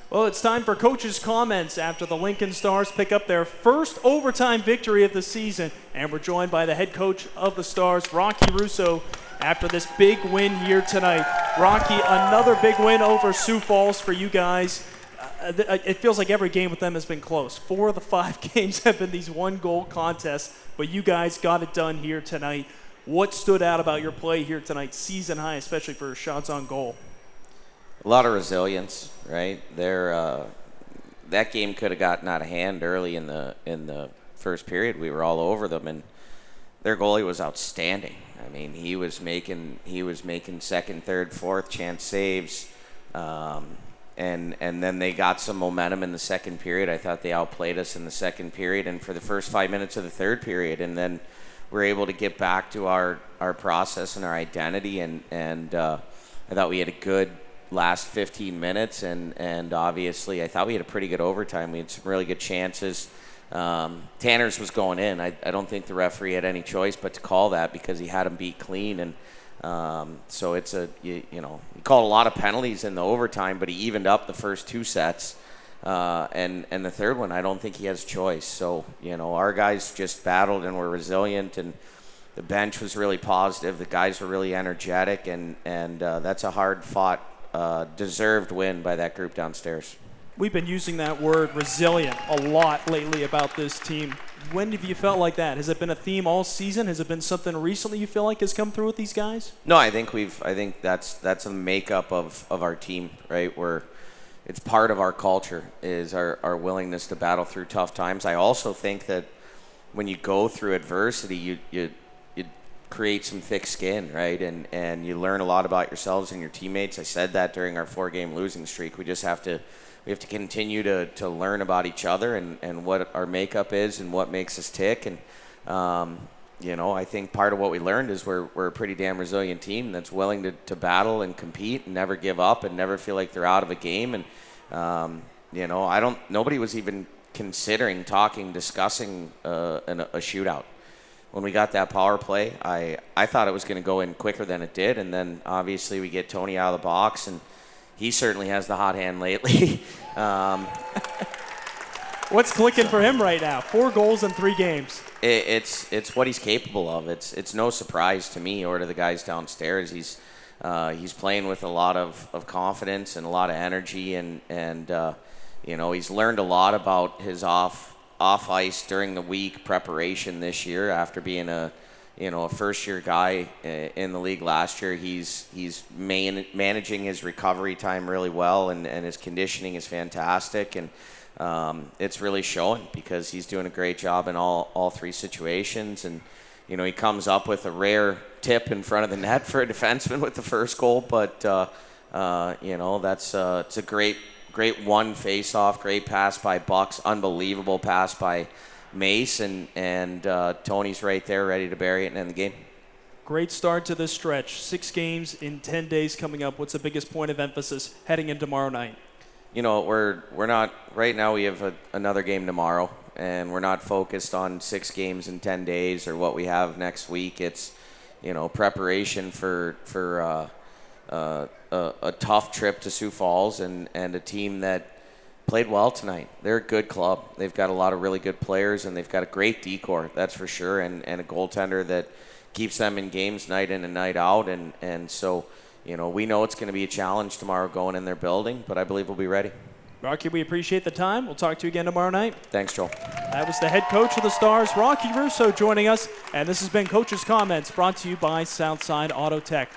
Well, it's time for coaches' comments after the Lincoln Stars pick up their first overtime victory of the season. And we're joined by the head coach of the Stars, Rocky Russo, after this big win here tonight. Rocky, another big win over Sioux Falls for you guys. It feels like every game with them has been close. 4 of the 5 games have been these one-goal contests, but you guys got it done here tonight. What stood out about your play here tonight, season high, especially for shots on goal? A lot of resilience, right? That game could have gotten out of hand early in the first period. We were all over them, and their goalie was outstanding. I mean, he was making second, third, fourth chance saves, and then they got some momentum in the second period. I thought they outplayed us in the second period, and for the first 5 minutes of the third period, and then we're able to get back to our process and our identity, and I thought we had a good last 15 minutes, and obviously I thought we had a pretty good overtime. We had some really good chances. Tanner's was going in. I don't think the referee had any choice but to call that because he had him beat clean, and so it's he called a lot of penalties in the overtime, but he evened up the first 2 sets, and the third one I don't think he has a choice. So our guys just battled and were resilient, and the bench was really positive. The guys were really energetic, and that's a hard fought deserved win by that group downstairs. We've been using that word resilient a lot lately about this team. When have you felt like that? Has it been a theme all season? Has it been something recently you feel like has come through with these guys? No, I think that's a makeup of our team, right? It's part of our culture is our willingness to battle through tough times. I also think that when you go through adversity, you create some thick skin, right? And you learn a lot about yourselves and your teammates. I said that during our 4-game losing streak. We have to continue to learn about each other and what our makeup is and what makes us tick. And I think part of what we learned is we're a pretty damn resilient team that's willing to battle and compete and never give up and never feel like they're out of a game. And nobody was even considering discussing a shootout. When we got that power play, I thought it was going to go in quicker than it did, and then obviously we get Tony out of the box, and he certainly has the hot hand lately. What's clicking for him right now? 4 goals in 3 games. It's what he's capable of. It's no surprise to me or to the guys downstairs. He's playing with a lot of confidence and a lot of energy, and he's learned a lot about his off ice during the week preparation this year after being a first year guy in the league last year. He's managing his recovery time really well, and his conditioning is fantastic, and it's really showing because he's doing a great job in all 3 situations. And he comes up with a rare tip in front of the net for a defenseman with the first goal, but it's a great one face-off, great pass by Bucks, unbelievable pass by Mace, and Tony's right there ready to bury it and end the game. Great start to this stretch. 6 games in 10 days coming up. What's the biggest point of emphasis heading in tomorrow night? We're not right now. We have another game tomorrow, and we're not focused on 6 games in 10 days or what we have next week. It's preparation for a tough trip to Sioux Falls and a team that played well tonight. They're a good club. They've got a lot of really good players, and they've got a great decor, that's for sure, and a goaltender that keeps them in games night in and night out. And so, we know it's going to be a challenge tomorrow going in their building, but I believe we'll be ready. Rocky, we appreciate the time. We'll talk to you again tomorrow night. Thanks, Joel. That was the head coach of the Stars, Rocky Russo, joining us. And this has been Coach's Comments, brought to you by Southside Auto Tech.